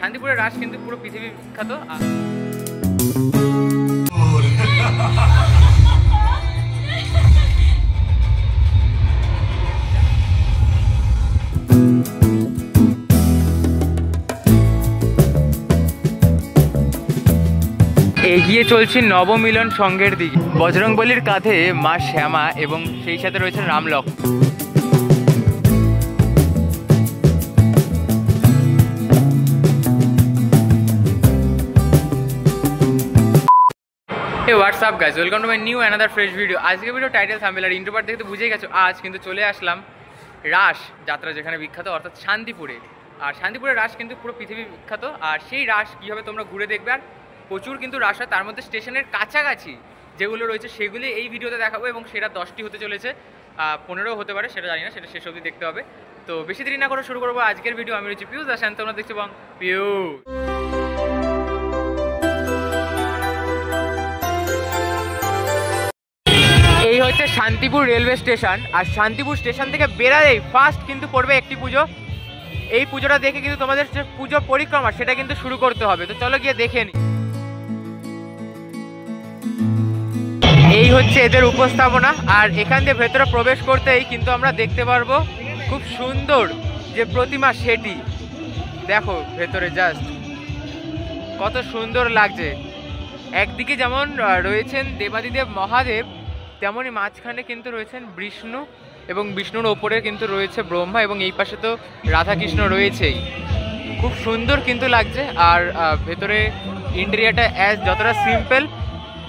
শান্তিপুরের রাস কিন্তু পুরো পৃথিবী বিখ্যাত। এগিয়ে চলছি নবমিলন সংঘের দিকে। বজরংবলীর কাঁধে মা শ্যামা এবং সেই সাথে রয়েছে রামলক্ষ্মণ। Hey, what's up guys, welcome to my new another fresh video. আজকে ভিডিও টাইটেল থাম্বনেল আর ইন্ট্রো পার্ট দেখে তো বুঝেই গেছো আজ কিন্তু চলে আসলাম রাস যাত্রা যেখানে বিখ্যাত, অর্থাৎ শান্তিপুরে। আর শান্তিপুরের রাস কিন্তু পুরো পৃথিবী বিখ্যাত। আর সেই রাস কীভাবে তোমরা ঘুরে দেখবে, আর প্রচুর কিন্তু রাস হয়, তার মধ্যে স্টেশনের কাছাকাছি যেগুলো রয়েছে সেগুলি এই ভিডিওতে দেখাবো। এবং সেটা 10টি হতে চলেছে, 15 হতে পারে, সেটা জানি না, সেটা শেষ অবধি দেখতে হবে। তো বেশি দেরি না করে শুরু করবো আজকের ভিডিও। আমি রয়েছি পিউষ আর শান্ত, তোমরা দেখছো বং পিউষ। এই হচ্ছে শান্তিপুর রেলওয়ে স্টেশন। আর শান্তিপুর স্টেশন থেকে বেরালেই ফার্স্ট কিন্তু পড়বে একটি পুজো। এই পুজোটা দেখে কিন্তু তোমাদের যে পুজো পরিক্রমা সেটা কিন্তু শুরু করতে হবে। তো চলো গিয়ে দেখে নিই। এই হচ্ছে এদের উপস্থাপনা। আর এখান দিয়ে ভেতরে প্রবেশ করতেই কিন্তু আমরা দেখতে পারবো খুব সুন্দর যে প্রতিমা, সেটি দেখো ভেতরে জাস্ট কত সুন্দর লাগছে। একদিকে যেমন রয়েছেন দেবাদিদেব মহাদেব, তেমনই মাঝখানে কিন্তু রয়েছেন বিষ্ণু এবং বিষ্ণুর ওপরে কিন্তু রয়েছে ব্রহ্মা, এবং এই পাশে তো রাধাকৃষ্ণ রয়েছেই। খুব সুন্দর কিন্তু লাগছে। আর ভেতরে ইন্টেরিয়ারটা যতটা সিম্পল,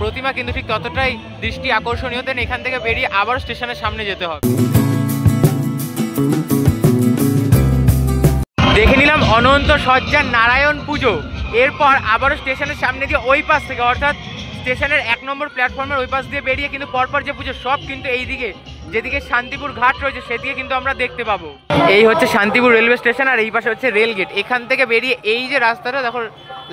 প্রতিমা কিন্তু ঠিক ততটাই দৃষ্টি আকর্ষণীয়। দেন এখান থেকে বেরিয়ে আবার স্টেশনের সামনে যেতে হবে। দেখে নিলাম অনন্ত সজ্জার নারায়ণ পুজো। এরপর আবারও স্টেশনের সামনে দিয়ে ওই পাশ থেকে, অর্থাৎ স্টেশনের 1 নম্বর প্ল্যাটফর্মের ওই পাশ দিয়ে বেরিয়ে কিন্তু পরপর যে পুজো সব কিন্তু এই দিকে, যেদিকে শান্তিপুর ঘাট রয়েছে সেদিকে কিন্তু আমরা দেখতে পাবো। এই হচ্ছে শান্তিপুর রেলওয়ে স্টেশন, আর এই পাশে হচ্ছে রেল গেট। এখান থেকে বেরিয়ে এই যে রাস্তাটা দেখো,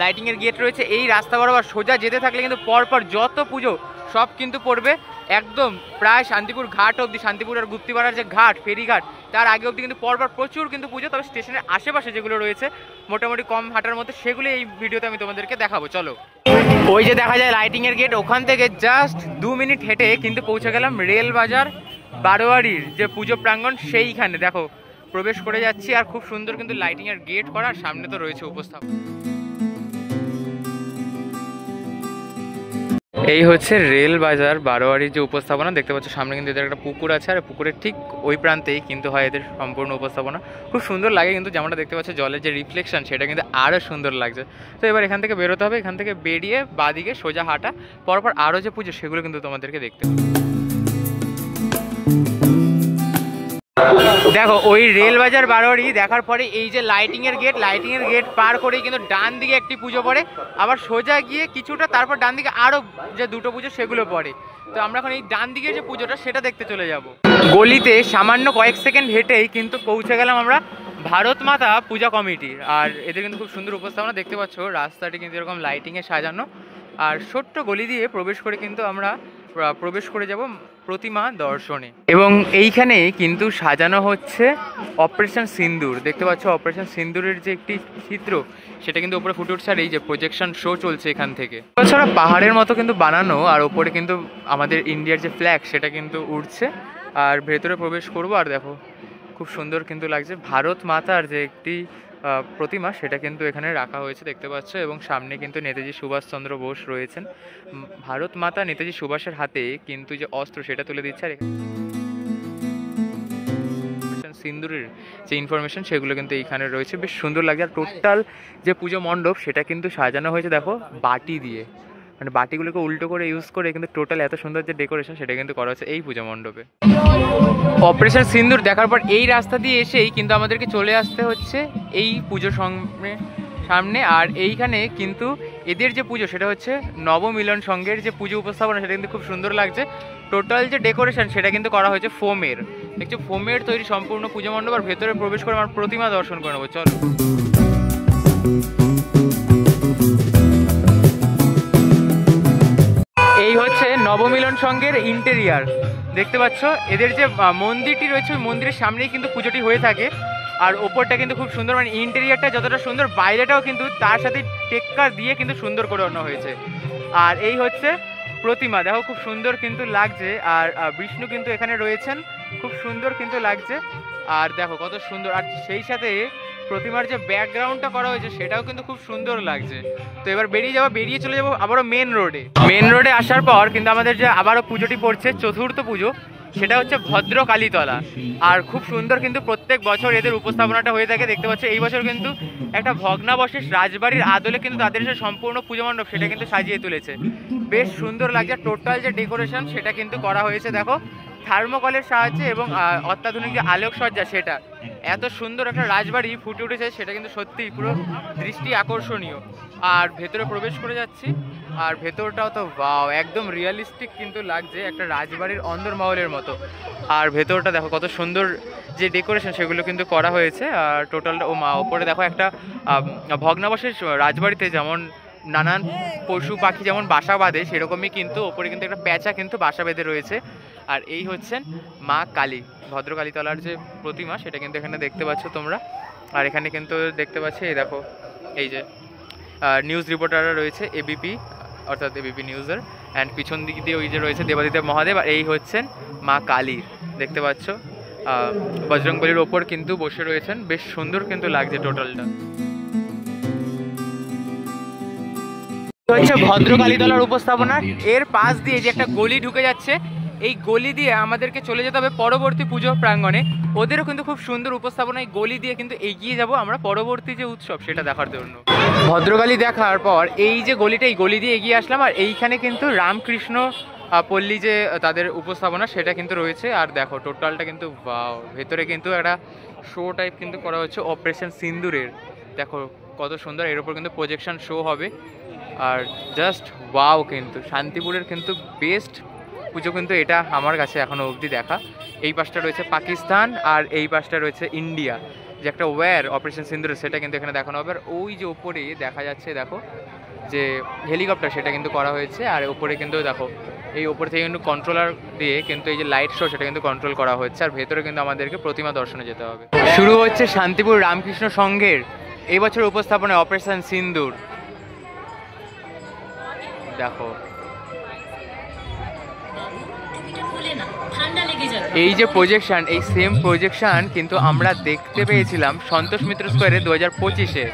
লাইটিংয়ের গেট রয়েছে, এই রাস্তা বরাবর সোজা যেতে থাকলে কিন্তু পরপর যত পুজো সব কিন্তু পড়বে একদম প্রায় শান্তিপুর ঘাট অবধি। শান্তিপুর আর গুপ্তিপাড়ার যে ঘাট, ফেরিঘাট, তার আগে অবধি কিন্তু পরপর প্রচুর কিন্তু পুজো। তবে স্টেশনের আশেপাশে যেগুলো রয়েছে মোটামুটি কম হাঁটার মধ্যে, সেগুলো এই ভিডিওতে আমি তোমাদেরকে দেখাবো। চলো, ওই যে দেখা যায় লাইটিংয়ের গেট, ওখান থেকে জাস্ট 2 মিনিট হেঁটে কিন্তু পৌঁছে গেলাম রেল বাজার বারোয়ারির যে পুজো প্রাঙ্গণ, সেইখানে দেখো প্রবেশ করে যাচ্ছি। আর খুব সুন্দর কিন্তু লাইটিংয়ের গেট করা, সামনে তো রয়েছে উপস্থাপন। এই হচ্ছে রেল বাজার বারোয়ারির যে উপস্থাপনা দেখতে পাচ্ছ। সামনে কিন্তু এদের একটা পুকুর আছে, আর পুকুরের ঠিক ওই প্রান্তেই কিন্তু হয় এদের সম্পূর্ণ উপস্থাপনা। খুব সুন্দর লাগে কিন্তু, যেমনটা দেখতে পাচ্ছ জলের যে রিফ্লেকশন সেটা কিন্তু আরও সুন্দর লাগছে। তো এবার এখান থেকে বেরোতে হবে। এখান থেকে বেরিয়ে বাদিকে সোজা হাঁটা, পরপর আরও যে পুজো সেগুলো কিন্তু তোমাদেরকে দেখতে হবে। দেখো ওই রেল বাজার বারোয়ারি দেখার পরে এই যে লাইটিংয়ের গেট পার করেই কিন্তু ডান দিকে একটি পুজো পড়ে, আবার সোজা গিয়ে কিছুটা তারপর ডান দিকে আরও যে দুটো পুজো সেগুলো পড়ে। তো আমরা এখন এই ডান দিকে যে পুজোটা সেটা দেখতে চলে যাব। গলিতে সামান্য কয়েক সেকেন্ড হেঁটেই কিন্তু পৌঁছে গেলাম আমরা ভারত মাতা পূজা কমিটির। আর এদের কিন্তু খুব সুন্দর উপস্থাপনা দেখতে পাচ্ছ। রাস্তাটি কিন্তু এরকম লাইটিংয়ে সাজানো, আর ছোট্ট গলি দিয়ে প্রবেশ করে কিন্তু আমরা প্রবেশ করে যাব প্রতিমা দর্শনে। এবং এইখানে কিন্তু সাজানো হচ্ছে অপারেশন সিন্দুর। দেখতে পাচ্ছ অপারেশন সিন্দুরের যে একটি চিত্র সেটা কিন্তু উপরে ফুটে উঠছে। আর এই যে প্রজেকশন শো চলছে এখান থেকে। তাছাড়া পাহাড়ের মতো কিন্তু বানানো, আর ওপরে কিন্তু আমাদের ইন্ডিয়ার যে ফ্ল্যাগ সেটা কিন্তু উঠছে। আর ভেতরে প্রবেশ করব, আর দেখো খুব সুন্দর কিন্তু লাগছে। ভারত মাতার যে একটি প্রতিমা সেটা কিন্তু এখানে রাখা হয়েছে দেখতে পাচ্ছ। এবং সামনে কিন্তু নেতাজি সুভাষচন্দ্র বোস রয়েছেন। ভারত মাতা নেতাজি সুভাষের হাতে কিন্তু যে অস্ত্র সেটা তুলে দিচ্ছে। আর সিন্দুরের যে ইনফরমেশন সেগুলো কিন্তু এইখানে রয়েছে, বেশ সুন্দর লাগে। আর টোটাল যে পুজো মণ্ডপ সেটা কিন্তু সাজানো হয়েছে দেখো বাটি দিয়ে, মানে বাটিগুলোকে উল্টো করে ইউজ করে কিন্তু টোটাল এত সুন্দর যে ডেকোরেশন সেটা কিন্তু করা হয়েছে এই পুজো মণ্ডপে। অপারেশন সিন্দুর দেখার পর এই রাস্তা দিয়ে এসেই কিন্তু আমাদেরকে চলে আসতে হচ্ছে এই পুজোর সামনে। আর এইখানে কিন্তু এদের যে পুজো সেটা হচ্ছে নবমিলন সংঘের যে পুজো উপস্থাপনা সেটা কিন্তু খুব সুন্দর লাগছে। টোটাল যে ডেকোরেশন সেটা কিন্তু করা হয়েছে ফোমের, দেখছো ফোমের তৈরি সম্পূর্ণ পুজো মণ্ডপ। আর ভেতরে প্রবেশ করে আমার প্রতিমা দর্শন করে নেবো। চলো, এই হচ্ছে নবমিলন সংঘের ইন্টেরিয়ার। দেখতে পাচ্ছ এদের যে মন্দিরটি রয়েছে ওই মন্দিরের সামনেই কিন্তু পুজোটি হয়ে থাকে। আর ওপরটা কিন্তু খুব সুন্দর, মানে ইন্টেরিয়ারটা যতটা সুন্দর বাইরেটাও কিন্তু তার সাথে টেক্কার দিয়ে কিন্তু সুন্দর করে আনা হয়েছে। আর এই হচ্ছে প্রতিমা, দেখো খুব সুন্দর কিন্তু লাগছে। আর বিষ্ণু কিন্তু এখানে রয়েছেন, খুব সুন্দর কিন্তু লাগছে। আর দেখো কত সুন্দর, আর সেই সাথে প্রতিমার যে ব্যাকগ্রাউন্ডটা করা হয়েছে সেটাও কিন্তু খুব সুন্দর লাগছে। তো এবার বেরিয়ে চলে যাবো আবারও মেন রোডে আসার পর কিন্তু আমাদের যে আবারও পুজোটি পড়ছে, চতুর্থ পুজো, সেটা হচ্ছে ভদ্রকালীতলা। আর খুব সুন্দর কিন্তু প্রত্যেক বছর এদের উপস্থাপনাটা হয়ে থাকে। দেখতে পাচ্ছ এই বছর কিন্তু একটা ভগ্নাবশেষ রাজবাড়ির আদলে কিন্তু তাদের যে সম্পূর্ণ পুজো মণ্ডপ সেটা কিন্তু সাজিয়ে তুলেছে, বেশ সুন্দর লাগছে। টোটাল যে ডেকোরেশন সেটা কিন্তু করা হয়েছে দেখো থার্মোকলের সাহায্যে, এবং অত্যাধুনিক যে আলোকসজ্জা, সেটা এত সুন্দর একটা রাজবাড়ি ফুটে উঠেছে, সেটা কিন্তু সত্যিই পুরো দৃষ্টি আকর্ষণীয়। আর ভেতরে প্রবেশ করে যাচ্ছি, আর ভেতরটাও তো ওয়াও, একদম রিয়েলিস্টিক কিন্তু লাগছে, একটা রাজবাড়ির অন্দরমহলের মতো। আর ভেতরটা দেখো কত সুন্দর যে ডেকোরেশন সেগুলো কিন্তু করা হয়েছে। আর টোটালটা ওপরে দেখো একটা ভগ্নাবশেষ রাজবাড়িতে যেমন নানান পশু পাখি যেমন বাসা বাঁধে, সেরকমই কিন্তু ওপরে কিন্তু একটা প্যাঁচা কিন্তু বাসা বেঁধে রয়েছে। আর এই হচ্ছেন মা কালী, ভদ্রকালীতলার যে প্রতিমা সেটা কিন্তু এখানে দেখতে পাচ্ছ তোমরা। আর এখানে কিন্তু দেখতে পাচ্ছি এই দেখো এই যে নিউজ রিপোর্টাররা রয়েছে, এবিপি অর্থাৎ এবিপি নিউজের। অ্যান্ড পিছন দিক দিয়ে ওই যে রয়েছে দেবাদিদেব মহাদেব। আর এই হচ্ছেন মা কালী, দেখতে পাচ্ছ বজরংবলির ওপর কিন্তু বসে রয়েছেন, বেশ সুন্দর কিন্তু লাগছে টোটালটা। হচ্ছে ভদ্রকালীতলার উপস্থাপনা, এর পাশ দিয়ে যে একটা গলি ঢুকে যাচ্ছে, এই গলি দিয়ে আমাদেরকে চলে যেতে হবে পরবর্তী পুজো প্রাঙ্গণে। ওদেরও কিন্তু খুব সুন্দর উপস্থাপনা, এই গলি দিয়ে কিন্তু এগিয়ে যাব আমরা পরবর্তী যে উৎসব সেটা দেখার জন্য। ভদ্রকালী দেখার পর এই যে গলিটা, এই গলি দিয়ে এগিয়ে আসলাম। আর এইখানে কিন্তু রামকৃষ্ণ পল্লী যে তাদের উপস্থাপনা সেটা কিন্তু রয়েছে। আর দেখো টোটালটা কিন্তু ওয়াও, ভেতরে কিন্তু একটা শো টাইপ কিন্তু করা হচ্ছে অপারেশন সিন্দুরের, দেখো কত সুন্দর। এর উপর কিন্তু প্রজেকশন শো হবে। আর জাস্ট ওয়াও, কিন্তু শান্তিপুরের কিন্তু বেস্ট পুজো কিন্তু এটা আমার কাছে এখনও অবধি দেখা। এই পাশটা রয়েছে পাকিস্তান আর এই পাশটা রয়েছে ইন্ডিয়া, যে একটা ওয়্যার অপারেশন সিন্দুর সেটা কিন্তু এখানে দেখানো হবে। আর ওই যে ওপরে দেখা যাচ্ছে দেখো যে হেলিকপ্টার, সেটা কিন্তু করা হয়েছে। আর ওপরে কিন্তু দেখো এই ওপর থেকে কিন্তু কন্ট্রোলার দিয়ে কিন্তু এই যে লাইট শো সেটা কিন্তু কন্ট্রোল করা হচ্ছে। আর ভেতরে কিন্তু আমাদেরকে প্রতিমা দর্শনে যেতে হবে। শুরু হচ্ছে শান্তিপুর রামকৃষ্ণ সংঘের এই বছর উপস্থাপনায় অপারেশন সিন্দুর, দেখো এই যে প্রজেকশন, এই সেম প্রজেকশন কিন্তু আমরা দেখতে পেয়েছিলাম সন্তোষ মিত্র স্কোয়ারে 2025-এ।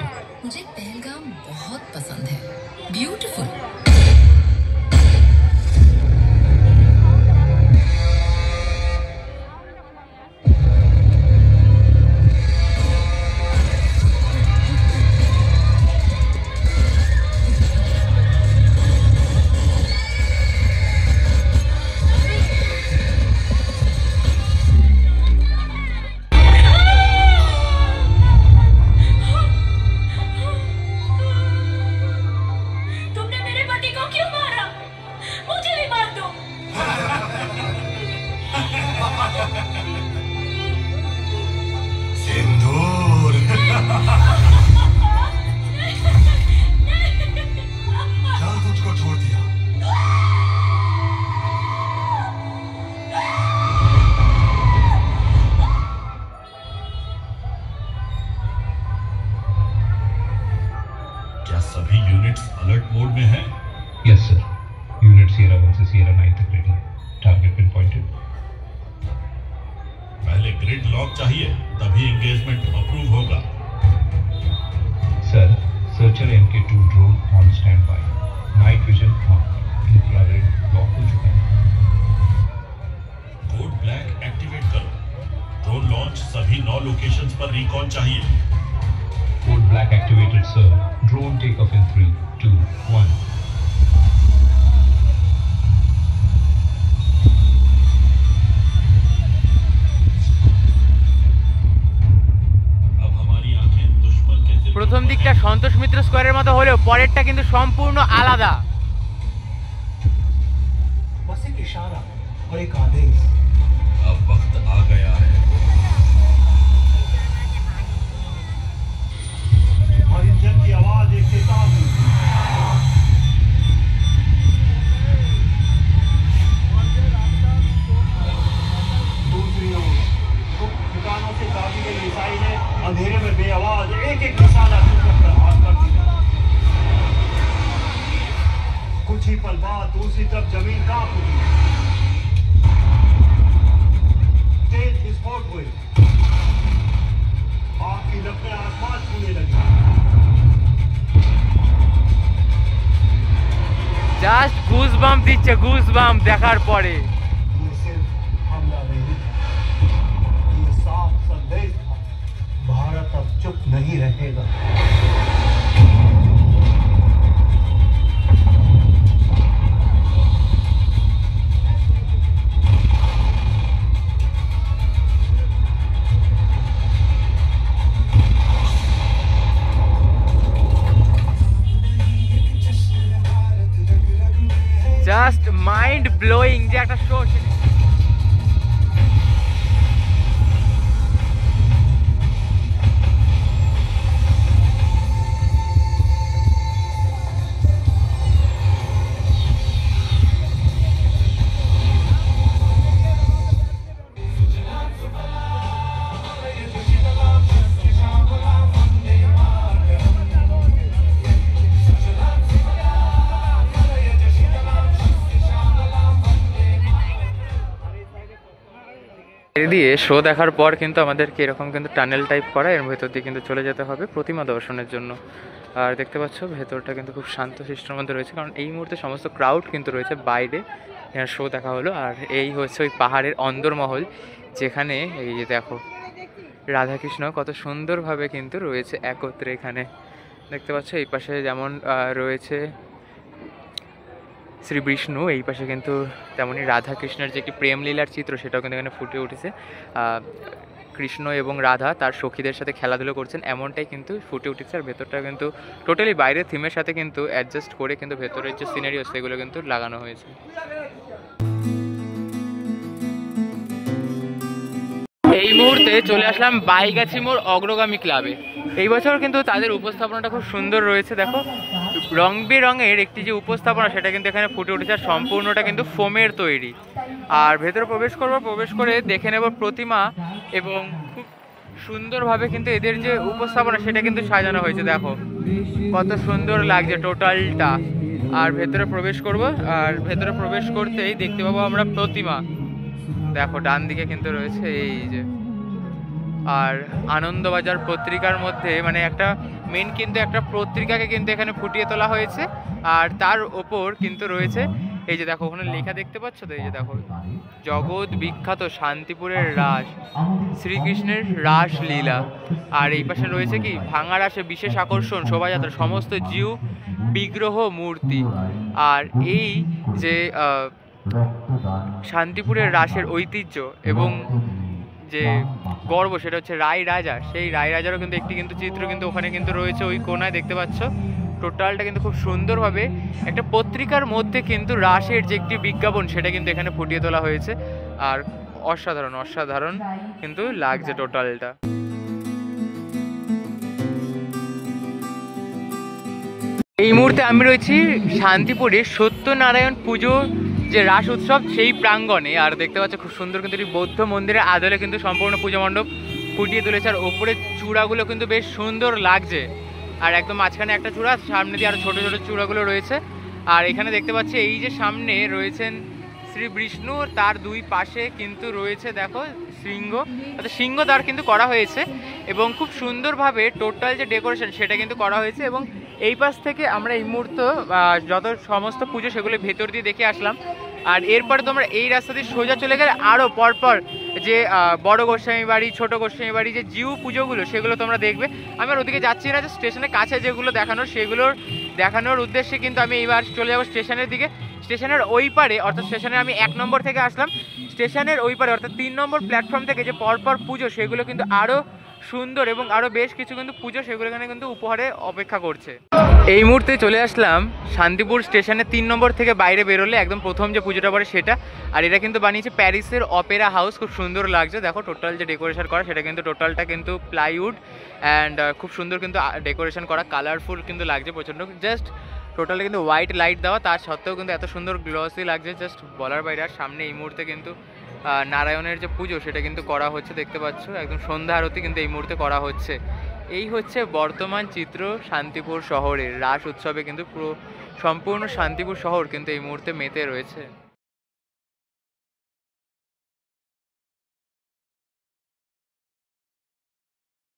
सभी यूनिट्स अलर्ट मोड में हैं? यस सर, यूनिट Sierra 1 से Sierra 9 तक रेडी है, टारगेट पिन पॉइंटेड। पहले ग्रिड लॉक चाहिए, तभी एंगेजमेंट अप्रूव होगा। Sir, searcher MK2 drone on stand by, night vision on, infrared lock हो चुका है। कोड ब्लैक एक्टिवेट करो, ड्रोन लॉन्च सभी 9 लोकेशंस पर रिकॉन चाहिए। Code black activated, sir. Drone takeoff in 3, 2, 1. अब हमारी आंखें दुश्मन के दिल। প্রথম দিকটা সন্তোষ মিত্র স্কয়ারের মতো হলেও পরেরটা কিন্তু সম্পূর্ণ আলাদা। बस एक इशारा और एक आदेश। अब वक्त आ गया है। और इंजन की आवाज एक चेतावनी। दूसरी ओर दुकानों से काफी गई मिसाइलें और दूसरी तरफ जमीन कांप उठी। तेज विस्फोट हुए, आग की लपटें आसमान छूने लगी। জাস্ট গুজবাম্প দিচ্ছে, গুজবাম্প দেখার পরে। ये सिर्फ हमला नहीं, ये साफ संदेश था, भारत अब चुप नहीं रहेगा। জাস্ট মাইন্ড ব্লোয়িং যে একটা শো। দিয়ে শো দেখার পর কিন্তু আমাদেরকে এরকম কিন্তু টানেল টাইপ করা, এর ভেতর দিয়ে কিন্তু চলে যেতে হবে প্রতিমা দর্শনের জন্য। আর দেখতে পাচ্ছ ভেতরটা কিন্তু খুব শান্ত শিষ্টর মধ্যে রয়েছে, কারণ এই মুহূর্তে সমস্ত ক্রাউড কিন্তু রয়েছে বাইরে। এখানে শো দেখা হলো। আর এই হচ্ছে ওই পাহাড়ের অন্দরমহল, যেখানে এই যে দেখো রাধাকৃষ্ণ কত সুন্দরভাবে কিন্তু রয়েছে একত্রে। এখানে দেখতে পাচ্ছ এই পাশে যেমন রয়েছে শ্রী বিষ্ণু, এই পাশে কিন্তু তেমনই রাধাকৃষ্ণের যে একটি প্রেম লীলার চিত্র সেটাও কিন্তু এখানে ফুটে উঠেছে। কৃষ্ণ এবং রাধা তার সখীদের সাথে খেলাধুলো করছেন এমনটাই কিন্তু ফুটে উঠেছে। আর ভেতরটা কিন্তু টোটালি বাইরের থিমের সাথে কিন্তু অ্যাডজাস্ট করে কিন্তু ভেতরের যে সিনারিও সেগুলো কিন্তু লাগানো হয়েছে। এই মুহূর্তে চলে আসলাম বাইগাছি মোড় অগ্রগামী ক্লাবে। এই বছর কিন্তু তাদের উপস্থাপনাটা খুব সুন্দর রয়েছে। দেখো রং বেরঙের একটি যে উপস্থাপনা সেটা কিন্তু এখানে ফুটে উঠেছে, আর সম্পূর্ণটা কিন্তু ফোমের তৈরি। আর ভেতরে প্রবেশ করে দেখে নেব প্রতিমা, এবং খুব সুন্দরভাবে কিন্তু এদের যে উপস্থাপনা সেটা কিন্তু সাজানো হয়েছে। দেখো কত সুন্দর লাগছে টোটালটা। আর ভেতরে প্রবেশ করব, আর ভেতরে প্রবেশ করতেই দেখতে পাবো আমরা প্রতিমা। দেখো ডান দিকে কিন্তু রয়েছে এই যে। আর আনন্দবাজার পত্রিকার মধ্যে মানে একটা মেন কিন্তু একটা পত্রিকাকে কিন্তু এখানে ফুটিয়ে তোলা হয়েছে। আর তার ওপর কিন্তু রয়েছে এই যে দেখো ওখানে লেখা দেখতে পাচ্ছ তো, এই যে দেখো জগৎ বিখ্যাত শান্তিপুরের রাস, শ্রীকৃষ্ণের রাস লীলা। আর এই পাশে রয়েছে কি ভাঙা রাসে বিশেষ আকর্ষণ শোভাযাত্রা, সমস্ত জিউ বিগ্রহ মূর্তি। আর এই যে শান্তিপুরের রাসের ঐতিহ্য এবং যে গর্ব সেটা হচ্ছে রায় রাজা, সেই রায় রাজারও কিন্তু একটি কিন্তু চিত্র কিন্তু ওখানে কিন্তু রয়েছে ওই কোনায় দেখতে পাচ্ছ। টোটালটা কিন্তু খুব সুন্দরভাবে একটা পত্রিকার মধ্যে কিন্তু রাসের যে একটি বিজ্ঞাপন সেটা কিন্তু এখানে ফুটিয়ে তোলা হয়েছে। আর অসাধারণ অসাধারণ কিন্তু লাগছে টোটালটা। এই মুহূর্তে আমি রয়েছি শান্তিপুরের সত্যনারায়ণ পুজো যে রাস উৎসব সেই প্রাঙ্গণে। আর দেখতে পাচ্ছ খুব সুন্দর কিন্তু বৌদ্ধ মন্দিরের আদলে কিন্তু সম্পূর্ণ পুজো মণ্ডপ ফুটিয়ে তুলেছে। আর ওপরের চূড়াগুলো কিন্তু বেশ সুন্দর লাগছে। আর একদম মাঝখানে একটা চূড়া, সামনে দিয়ে আরো ছোট ছোট চূড়াগুলো রয়েছে। আর এখানে দেখতে পাচ্ছি এই যে সামনে রয়েছেন শ্রী বিষ্ণু, তার দুই পাশে কিন্তু রয়েছে দেখো সিংহ, অর্থাৎ সিংহদ্বার কিন্তু করা হয়েছে। এবং খুব সুন্দরভাবে টোটাল যে ডেকোরেশন সেটা কিন্তু করা হয়েছে। এবং এই পাশ থেকে আমরা এই মুহূর্তে যত সমস্ত পুজো সেগুলো ভেতর দিয়ে দেখে আসলাম। আর এরপরে তোমরা এই রাস্তা দিয়ে সোজা চলে গেলে আরও পরপর যে বড় গোস্বামী বাড়ি, ছোট গোস্বামী বাড়ি যে জিউ পুজোগুলো সেগুলো তোমরা দেখবে। আমি আর ওদিকে যাচ্ছি না, যে স্টেশনের কাছে যেগুলো দেখানোর সেগুলোর দেখানোর উদ্দেশ্যে কিন্তু আমি এইবার চলে যাবো স্টেশনের দিকে। স্টেশনের ওই পারে, অর্থাৎ স্টেশনে আমি 1 নম্বর থেকে আসলাম, স্টেশনের ওই পারে অর্থাৎ 3 নম্বর প্ল্যাটফর্ম থেকে যে পরপর পুজো সেগুলো কিন্তু আরও সুন্দর এবং আরও বেশ কিছু কিন্তু পুজো সেগুলো এখানে কিন্তু উপহারে অপেক্ষা করছে। এই মুহূর্তে চলে আসলাম শান্তিপুর স্টেশনে 3 নম্বর থেকে বাইরে বেরোলে একদম প্রথম যে পুজোটা পড়ে সেটা। আর এটা কিন্তু বানিয়েছে প্যারিসের অপেরা হাউস, খুব সুন্দর লাগছে। দেখো টোটাল যে ডেকোরেশন করা সেটা কিন্তু টোটালটা কিন্তু প্লাইউড অ্যান্ড খুব সুন্দর কিন্তু ডেকোরেশন করা, কালারফুল কিন্তু লাগছে প্রচণ্ড। জাস্ট টোটালি কিন্তু হোয়াইট লাইট দেওয়া, তার সত্ত্বেও কিন্তু এত সুন্দর গ্লসি লাগছে, জাস্ট বলার বাইরে। আর সামনে এই মুহূর্তে কিন্তু নারায়ণের যে পুজো সেটা কিন্তু করা হচ্ছে, দেখতে পাচ্ছ একদম সন্ধ্যা আরতি কিন্তু এই মুহূর্তে করা হচ্ছে। এই হচ্ছে বর্তমান চিত্র শান্তিপুর শহরের রাস উৎসবে। কিন্তু পুরো সম্পূর্ণ শান্তিপুর শহর কিন্তু এই মুহূর্তে মেতে রয়েছে।